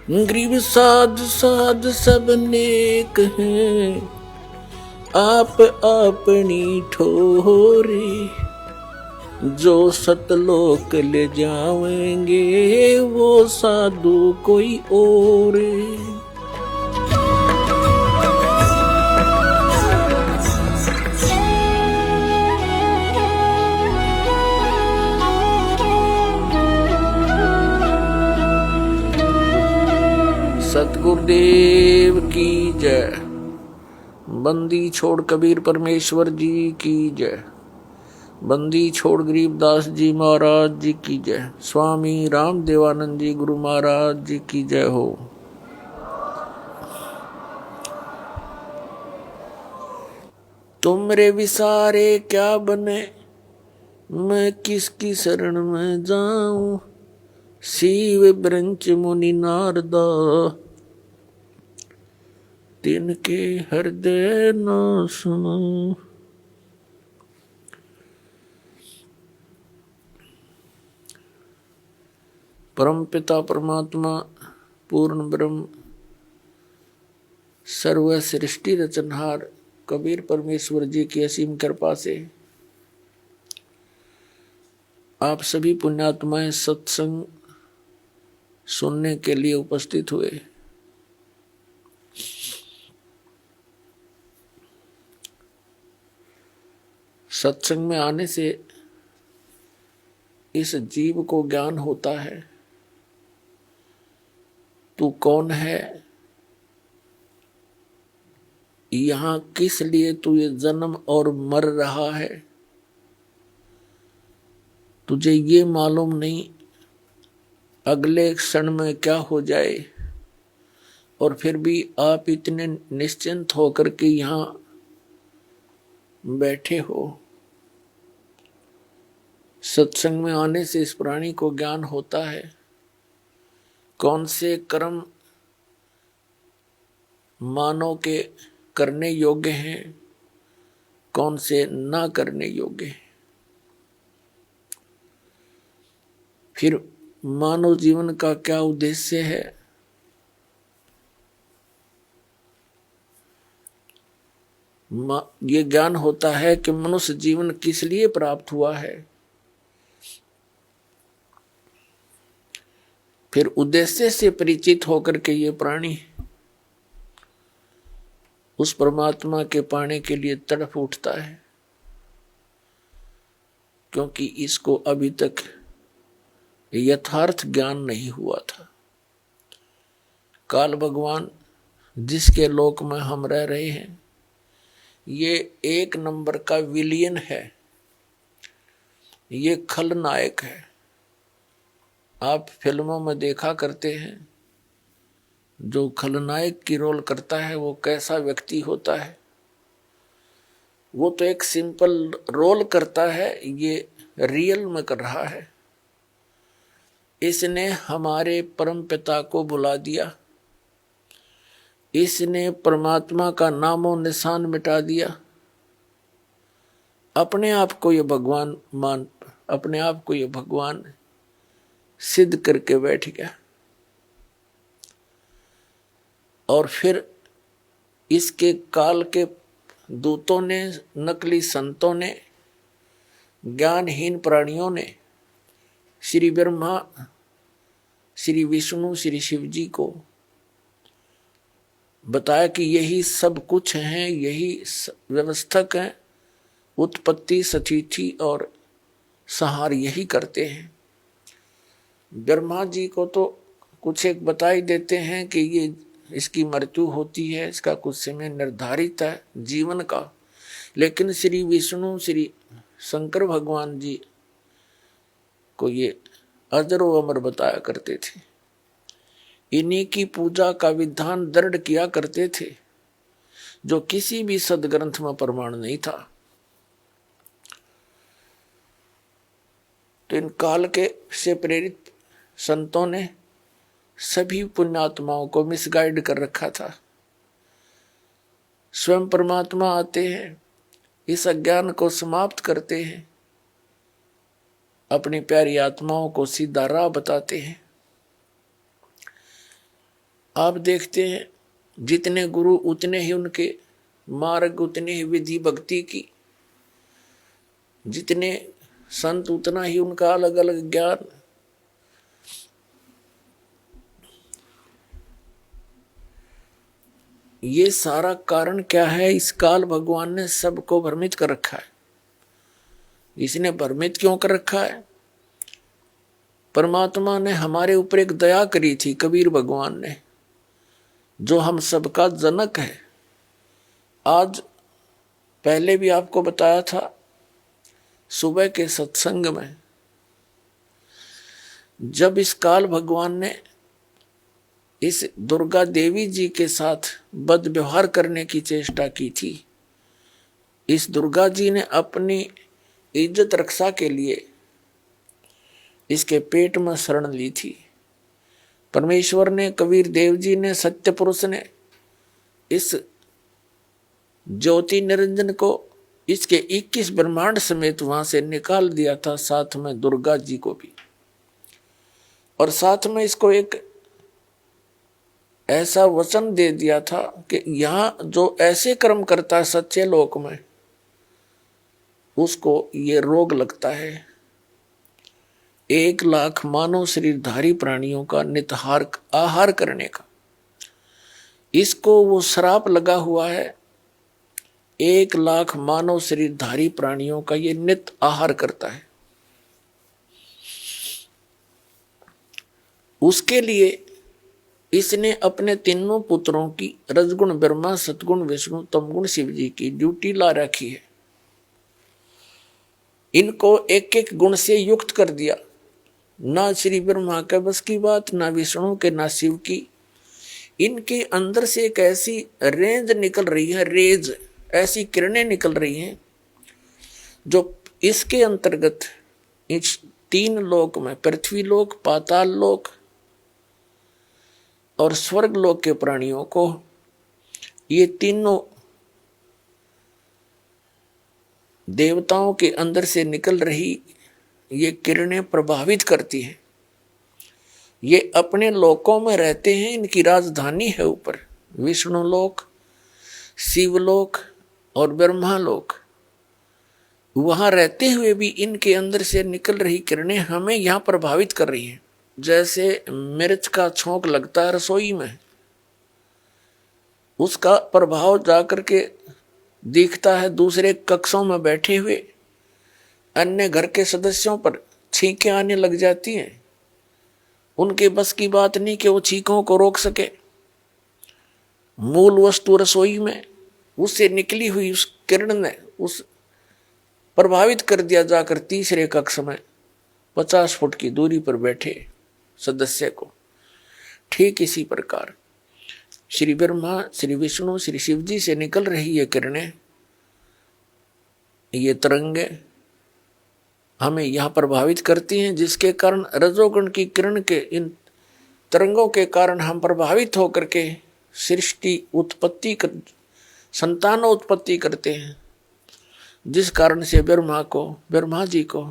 गरीब साध साध सब नेक हैं, आप अपनी ठोरी। जो सतलोक ले जावेंगे वो साधु कोई और। सतगुरुदेव की जय। बंदी छोड़ कबीर परमेश्वर जी की जय। बंदी छोड़ गरीबदास जी महाराज जी की जय। स्वामी राम देवानंद जी गुरु महाराज जी की जय हो। तुमरे विसारे क्या बने, मैं किसकी शरण में जाऊं। शिव ब्रंच मुनि नारदा, तिनके हृदय न सुनो। परम पिता परमात्मा पूर्ण ब्रह्म सर्व सृष्टि रचनहार कबीर परमेश्वर जी की असीम कृपा से आप सभी पुण्यात्माएं सत्संग सुनने के लिए उपस्थित हुए। सत्संग में आने से इस जीव को ज्ञान होता है, तू कौन है, यहां किस लिए तू ये जन्म और मर रहा है, तुझे ये मालूम नहीं अगले क्षण में क्या हो जाए। और फिर भी आप इतने निश्चिंत होकर के यहां बैठे हो। सत्संग में आने से इस प्राणी को ज्ञान होता है कौन से कर्म मानव के करने योग्य हैं, कौन से ना करने योग्य हैं। फिर मानव जीवन का क्या उद्देश्य है, ये ज्ञान होता है कि मनुष्य जीवन किस लिए प्राप्त हुआ है। फिर उद्देश्य से परिचित होकर के ये प्राणी उस परमात्मा के पाने के लिए तड़प उठता है, क्योंकि इसको अभी तक यथार्थ ज्ञान नहीं हुआ था। काल भगवान जिसके लोक में हम रह रहे हैं, ये एक नंबर का विलियन है, ये खलनायक है। आप फिल्मों में देखा करते हैं जो खलनायक की रोल करता है वो कैसा व्यक्ति होता है। वो तो एक सिंपल रोल करता है, ये रियल में कर रहा है। इसने हमारे परम पिता को बुला दिया, इसने परमात्मा का नामो निशान मिटा दिया। अपने आप को ये भगवान सिद्ध करके बैठ गया। और फिर इसके काल के दूतों ने, नकली संतों ने, ज्ञानहीन प्राणियों ने श्री ब्रह्मा, श्री विष्णु, श्री शिव जी को बताया कि यही सब कुछ हैं, यही व्यवस्थक हैं, उत्पत्ति, स्थिति और संहार यही करते हैं। ब्रह्मा जी को तो कुछ एक बता ही देते हैं कि ये इसकी मृत्यु होती है, इसका कुछ समय निर्धारित है जीवन का। लेकिन श्री विष्णु, श्री शंकर भगवान जी को ये अजरो अमर बताया करते थे। इन्हीं की पूजा का विधान दृढ़ किया करते थे, जो किसी भी सदग्रंथ में प्रमाण नहीं था। तो इन काल के से प्रेरित संतों ने सभी पुण्यात्माओं को मिसगाइड कर रखा था। स्वयं परमात्मा आते हैं, इस अज्ञान को समाप्त करते हैं, अपनी प्यारी आत्माओं को सीधा राह बताते हैं। आप देखते हैं जितने गुरु उतने ही उनके मार्ग, उतने ही विधि भक्ति की, जितने संत उतना ही उनका अलग अलग ज्ञान। ये सारा कारण क्या है? इस काल भगवान ने सबको भ्रमित कर रखा है। इसने भ्रमित क्यों कर रखा है? परमात्मा ने हमारे ऊपर एक दया करी थी, कबीर भगवान ने, जो हम सबका जनक है। आज पहले भी आपको बताया था सुबह के सत्संग में, जब इस काल भगवान ने इस दुर्गा देवी जी के साथ बद व्यवहार करने की चेष्टा की थी, इस दुर्गा जी ने अपनी इज्जत रक्षा के लिए इसके पेट में शरण ली थी। परमेश्वर ने, कबीर देव जी ने, सत्य पुरुष ने इस ज्योति निरंजन को इसके 21 ब्रह्मांड समेत वहां से निकाल दिया था, साथ में दुर्गा जी को भी। और साथ में इसको एक ऐसा वचन दे दिया था कि यहां जो ऐसे कर्म करता है सच्चे लोक में, उसको ये रोग लगता है। 1 लाख मानव शरीरधारी प्राणियों का नितहार आहार करने का, इसको वो श्राप लगा हुआ है। 1 लाख मानव शरीरधारी प्राणियों का ये नित आहार करता है। उसके लिए इसने अपने तीनों पुत्रों की, रजगुण ब्रह्मा, सतगुण विष्णु, तमगुण शिव जी की ड्यूटी ला रखी है। इनको एक एक गुण से युक्त कर दिया। ना श्री ब्रह्मा के बस की बात, ना विष्णु के, ना शिव की। इनके अंदर से एक ऐसी रेंज निकल रही है, रेज, ऐसी किरणें निकल रही हैं जो इसके अंतर्गत इस 3 लोक में, पृथ्वी लोक, पाताल लोक और स्वर्ग लोक के प्राणियों को, ये तीनों देवताओं के अंदर से निकल रही ये किरणें प्रभावित करती हैं। ये अपने लोकों में रहते हैं, इनकी राजधानी है ऊपर विष्णु लोक, शिवलोक और ब्रह्मा लोक। वहां रहते हुए भी इनके अंदर से निकल रही किरणें हमें यहां प्रभावित कर रही हैं। जैसे मिर्च का छोंक लगता है रसोई में, उसका प्रभाव जाकर के दिखता है दूसरे कक्षों में बैठे हुए अन्य घर के सदस्यों पर। छींकें आने लग जाती हैं, उनके बस की बात नहीं कि वो छींकों को रोक सके। मूल वस्तु रसोई में, उससे निकली हुई उस किरण ने उस प्रभावित कर दिया जाकर तीसरे कक्ष में 50 फुट की दूरी पर बैठे सदस्य को। ठीक इसी प्रकार श्री ब्रह्मा, श्री विष्णु, श्री शिव जी से निकल रही ये किरणें, ये तरंगे हमें यहां प्रभावित करती हैं, जिसके कारण रजोगुण की किरण के इन तरंगों के कारण हम प्रभावित होकर के सृष्टि उत्पत्ति कर, संतान उत्पत्ति करते हैं। जिस कारण से ब्रह्मा जी को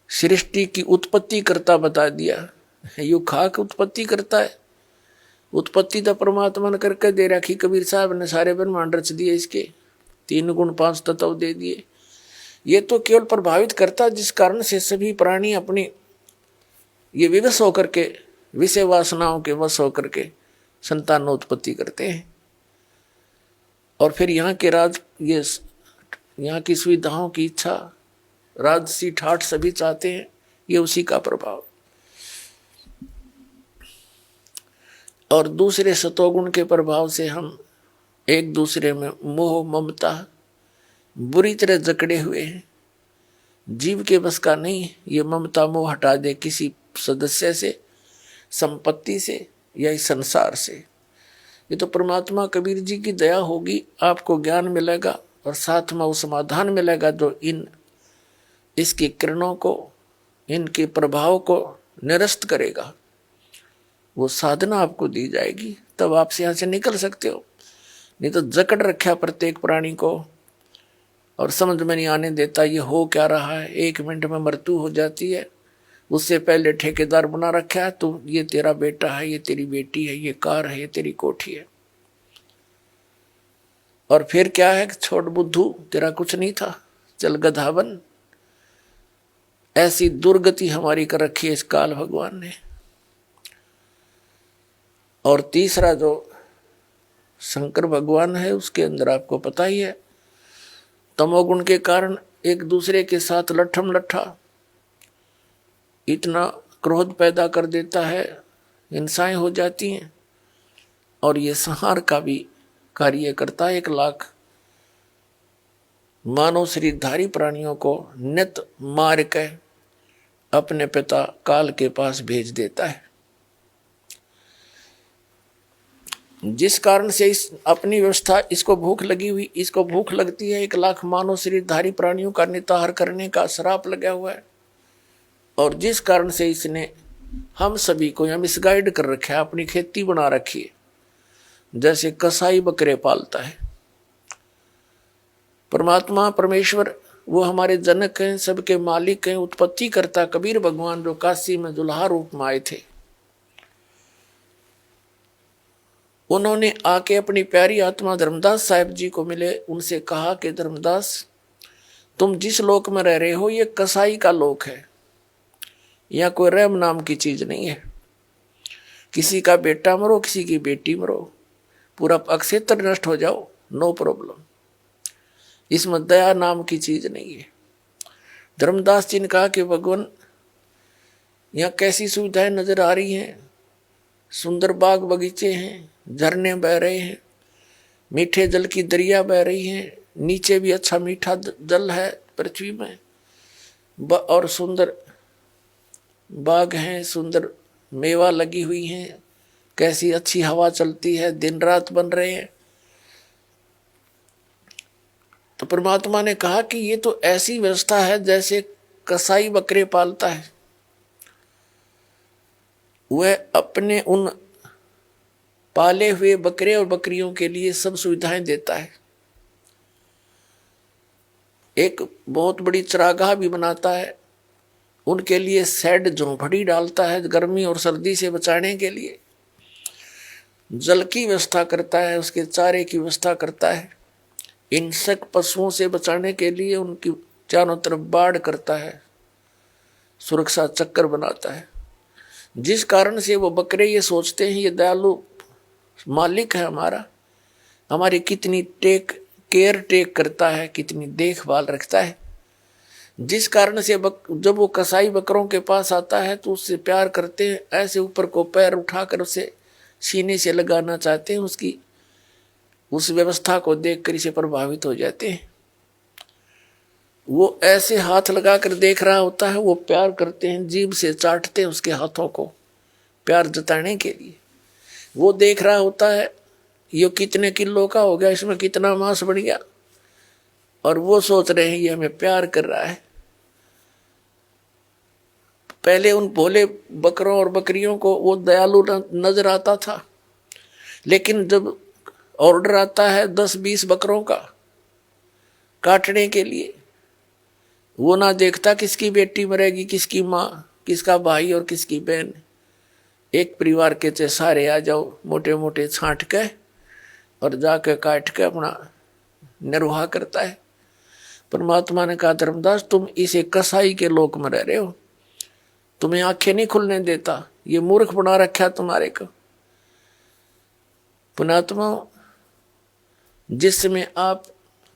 सृष्टि की उत्पत्ति करता बता दिया। यू खाक उत्पत्ति करता है, उत्पत्ति तो परमात्मा ने करके दे रखी। कबीर साहब ने सारे ब्रह्मांड रच दिए, इसके 3 गुण 5 तत्व दे दिए। ये तो केवल प्रभावित करता, जिस कारण से सभी प्राणी अपनी ये विवश होकर के, विषय वासनाओं के वश होकर के संतानोत्पत्ति करते हैं। और फिर यहाँ के यहाँ की सुविधाओं की इच्छा, राजसी ठाठ सभी चाहते हैं, ये उसी का प्रभाव। और दूसरे सतोगुण के प्रभाव से हम एक दूसरे में मोह ममता बुरी तरह जकड़े हुए हैं। जीव के बस का नहीं ये ममता मोह हटा दे किसी सदस्य से, संपत्ति से या इस संसार से। ये तो परमात्मा कबीर जी की दया होगी, आपको ज्ञान मिलेगा और साथ में वो समाधान मिलेगा जो इसकी किरणों को, इनके प्रभाव को निरस्त करेगा। वो साधना आपको दी जाएगी, तब आप यहाँ से निकल सकते हो। नहीं तो जकड़ रखा प्रत्येक प्राणी को और समझ में नहीं आने देता ये हो क्या रहा है। 1 मिनट में मृत्यु हो जाती है, उससे पहले ठेकेदार बना रखा है, तो ये तेरा बेटा है, ये तेरी बेटी है, ये कार है, ये तेरी कोठी है। और फिर क्या है, छोड़ बुद्धू, तेरा कुछ नहीं था, चल गधा बन। ऐसी दुर्गति हमारी कर रखी है इस काल भगवान ने। और तीसरा जो शंकर भगवान है, उसके अंदर आपको पता ही है, तमोगुण के कारण एक दूसरे के साथ लट्ठम लट्ठा इतना क्रोध पैदा कर देता है, हिंसाएं हो जाती हैं। और ये संहार का भी कार्य करता है। 1 लाख मानव शरीरधारी प्राणियों को नित मार के अपने पिता काल के पास भेज देता है। जिस कारण से इस अपनी व्यवस्था, इसको भूख लगी हुई, इसको भूख लगती है, 1 लाख मानव शरीरधारी प्राणियों का निताहार करने का श्राप लगा हुआ है। और जिस कारण से इसने हम सभी को यहाँ मिसगाइड कर रखा है, अपनी खेती बना रखी है, जैसे कसाई बकरे पालता है। परमात्मा परमेश्वर वो हमारे जनक हैं, सबके मालिक हैं, उत्पत्ति करता कबीर भगवान जो काशी में दुल्हा रूप में आए थे, उन्होंने आके अपनी प्यारी आत्मा धर्मदास साहिब जी को मिले। उनसे कहा कि धर्मदास, तुम जिस लोक में रह रहे हो ये कसाई का लोक है, यहाँ कोई रहम नाम की चीज नहीं है। किसी का बेटा मरो, किसी की बेटी मरो, पूरा अक्षेत्र नष्ट हो जाओ, नो प्रॉब्लम, इसमें दया नाम की चीज नहीं है। धर्मदास जी ने कहा कि भगवान, यहाँ कैसी सुविधाएं नजर आ रही हैं, सुंदर बाग बगीचे हैं, झरने बह रहे हैं, मीठे जल की दरिया बह रही हैं, नीचे भी अच्छा मीठा जल है पृथ्वी में, और सुंदर बाग हैं, सुंदर मेवा लगी हुई हैं, कैसी अच्छी हवा चलती है, दिन रात बन रहे हैं। तो परमात्मा ने कहा कि ये तो ऐसी व्यवस्था है जैसे कसाई बकरे पालता है, वह अपने उन पाले हुए बकरे और बकरियों के लिए सब सुविधाएं देता है। एक बहुत बड़ी चरागाह भी बनाता है, उनके लिए शेड झोंपड़ी डालता है गर्मी और सर्दी से बचाने के लिए, जल की व्यवस्था करता है, उसके चारे की व्यवस्था करता है, हिंसक पशुओं से बचाने के लिए उनकी चारों तरफ बाड़ करता है, सुरक्षा चक्कर बनाता है। जिस कारण से वो बकरे ये सोचते हैं ये दयालु मालिक है हमारा, हमारी कितनी केयर टेक करता है, कितनी देखभाल रखता है। जिस कारण से जब वो कसाई बकरों के पास आता है तो उससे प्यार करते हैं, ऐसे ऊपर को पैर उठाकर उसे सीने से लगाना चाहते हैं, उसकी उस व्यवस्था को देखकर इसे प्रभावित हो जाते हैं। वो ऐसे हाथ लगाकर देख रहा होता है, वो प्यार करते हैं, जीभ से चाटते हैं उसके हाथों को प्यार जताने के लिए। वो देख रहा होता है ये कितने किलो का हो गया, इसमें कितना मांस बढ़ गया, और वो सोच रहे हैं ये हमें प्यार कर रहा है। पहले उन भोले बकरों और बकरियों को वो दयालु नजर आता था, लेकिन जब ऑर्डर आता है 10-20 बकरों का काटने के लिए, वो ना देखता किसकी बेटी मरेगी, किसकी माँ, किसका भाई और किसकी बहन। एक परिवार के चे सारे आ जाओ, मोटे मोटे छांट के और जाके काट के अपना निर्वाह करता है। परमात्मा ने कहा धर्मदास, तुम इसे कसाई के लोक में रह रहे हो, तुम्हें आंखें नहीं खुलने देता, ये मूर्ख बना रखा तुम्हारे को। पुणात्मा, जिस समय आप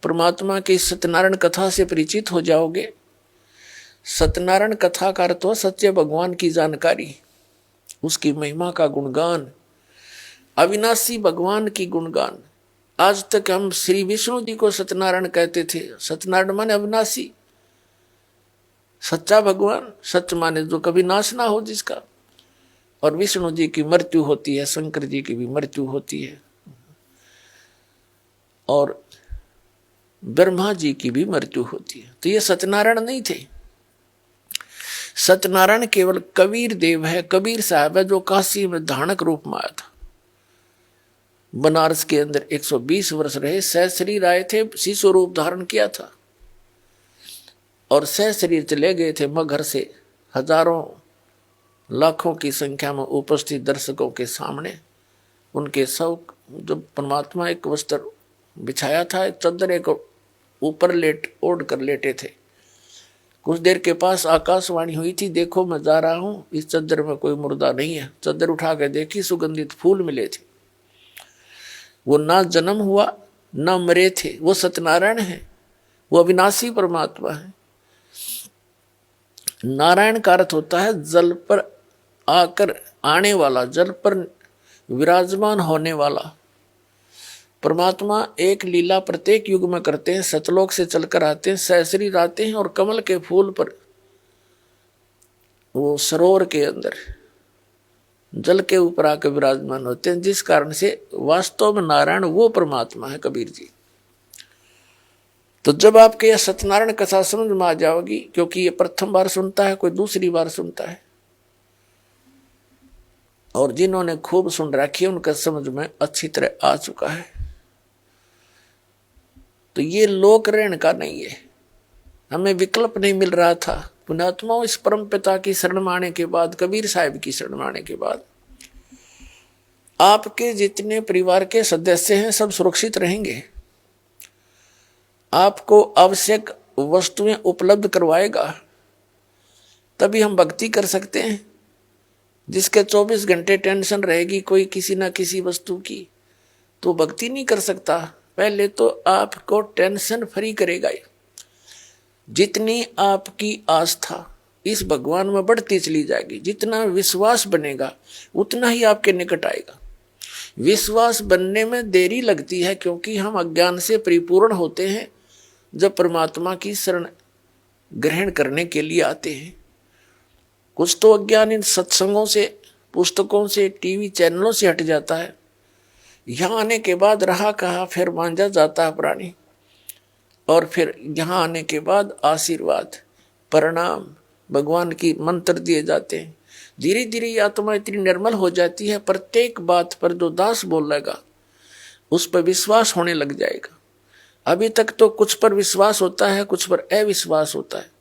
परमात्मा की सत्यनारायण कथा से परिचित हो जाओगे, सत्यनारायण कथा का अर्थ हो सच्चे भगवान की जानकारी, उसकी महिमा का गुणगान, अविनाशी भगवान की गुणगान। आज तक हम श्री विष्णु जी को सत्यनारायण कहते थे। सत्यनारायण माने अविनाशी, सच्चा भगवान, सच माने जो कभी नाश ना हो जिसका। और विष्णु जी की मृत्यु होती है, शंकर जी की भी मृत्यु होती है, और ब्रह्मा जी की भी मृत्यु होती है। तो ये सत्यनारायण नहीं थे। सत्यनारायण केवल कबीर देव है, कबीर साहब है, जो काशी में धानक रूप में आया था। बनारस के अंदर 120 वर्ष रहे, सह शरीर आए थे, शिशु रूप धारण किया था, और सह शरीर चले गए थे मगहर से हजारों लाखों की संख्या में उपस्थित दर्शकों के सामने उनके सब, जब परमात्मा एक वस्त्र बिछाया था, एक चादर एक ऊपर ओढ़ कर लेटे थे। कुछ देर के पास आकाशवाणी हुई थी, देखो मैं जा रहा हूं, इस चादर में कोई मुर्दा नहीं है। चादर उठा के देखी, सुगंधित फूल मिले थे। वो ना जन्म हुआ ना मरे थे, वो सत्यनारायण है, वो अविनाशी परमात्मा है। नारायण का अर्थ होता है जल पर आकर आने वाला, जल पर विराजमान होने वाला। परमात्मा एक लीला प्रत्येक युग में करते हैं। सतलोक से चलकर आते हैं, सहस्री आते हैं और कमल के फूल पर, वो सरोवर के अंदर जल के ऊपर आकर विराजमान होते हैं, जिस कारण से वास्तव में नारायण वो परमात्मा है। कबीर जी, तो जब आपके यह सत्यनारायण कथा समझ में आ जाओगी, क्योंकि ये प्रथम बार सुनता है, कोई दूसरी बार सुनता है, और जिन्होंने खूब सुन रखी है उनका समझ में अच्छी तरह आ चुका है। तो ये लोक ऋण का नहीं है, हमें विकल्प नहीं मिल रहा था। पुण्यात्माओं, इस परम पिता की शरण में आने के बाद, कबीर साहिब की शरण में आने के बाद, आपके जितने परिवार के सदस्य हैं सब सुरक्षित रहेंगे। आपको आवश्यक वस्तुएं उपलब्ध करवाएगा, तभी हम भक्ति कर सकते हैं। जिसके 24 घंटे टेंशन रहेगी कोई किसी ना किसी वस्तु की, तो भक्ति नहीं कर सकता। पहले तो आपको टेंशन फ्री करेगा। जितनी आपकी आस्था इस भगवान में बढ़ती चली जाएगी, जितना विश्वास बनेगा उतना ही आपके निकट आएगा। विश्वास बनने में देरी लगती है, क्योंकि हम अज्ञान से परिपूर्ण होते हैं जब परमात्मा की शरण ग्रहण करने के लिए आते हैं। कुछ तो अज्ञान इन सत्संगों से, पुस्तकों से, टीवी चैनलों से हट जाता है। यहाँ आने के बाद रहा कहा फिर मांझा जाता है प्राणी, और फिर यहाँ आने के बाद आशीर्वाद, प्रणाम, भगवान की मंत्र दिए जाते हैं। धीरे धीरे ये आत्मा इतनी निर्मल हो जाती है, प्रत्येक बात पर जो दास बोलेगा उस पर विश्वास होने लग जाएगा। अभी तक तो कुछ पर विश्वास होता है, कुछ पर अविश्वास होता है।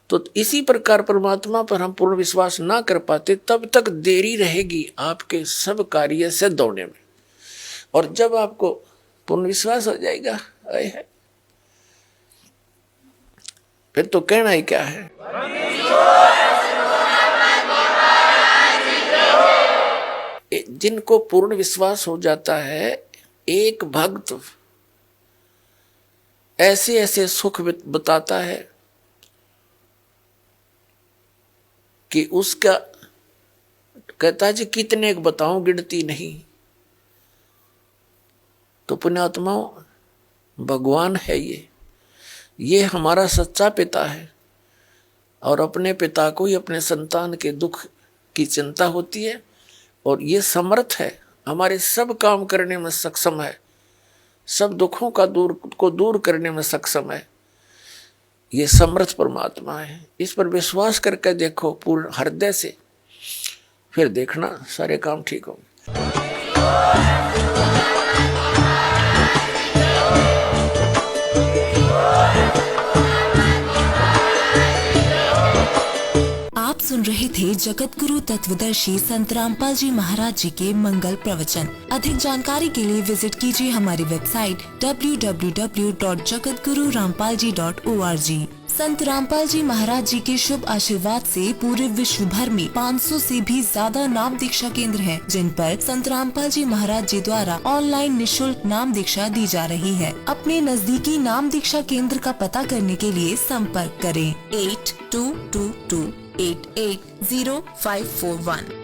तो इसी प्रकार परमात्मा पर हम पूर्ण विश्वास ना कर पाते, तब तक देरी रहेगी आपके सब कार्य सिद्ध होने में। और जब आपको पूर्ण विश्वास हो जाएगा, है फिर तो कहना ही क्या है। जिनको पूर्ण विश्वास हो जाता है, एक भक्त ऐसे ऐसे सुख बताता है कि उसका कहता है जी कितने बताऊं, गिनती नहीं। तो पुण्यात्माओं, भगवान है ये हमारा सच्चा पिता है, और अपने पिता को ही अपने संतान के दुख की चिंता होती है, और ये समर्थ है, हमारे सब काम करने में सक्षम है, सब दुखों को दूर करने में सक्षम है। ये समर्थ परमात्मा है। इस पर विश्वास करके देखो पूर्ण हृदय से, फिर देखना सारे काम ठीक होंगे। आप सुन रहे थे जगत गुरु तत्वदर्शी संत रामपाल जी महाराज जी के मंगल प्रवचन। अधिक जानकारी के लिए विजिट कीजिए हमारी वेबसाइट www.jagatgururampalji.org। संत रामपाल जी महाराज जी के शुभ आशीर्वाद से पूरे विश्व भर में 500 से भी ज्यादा नाम दीक्षा केंद्र हैं, जिन पर संत रामपाल जी महाराज जी द्वारा ऑनलाइन निशुल्क नाम दीक्षा दी जा रही है। अपने नजदीकी नाम दीक्षा केंद्र का पता करने के लिए संपर्क करें 8222880541।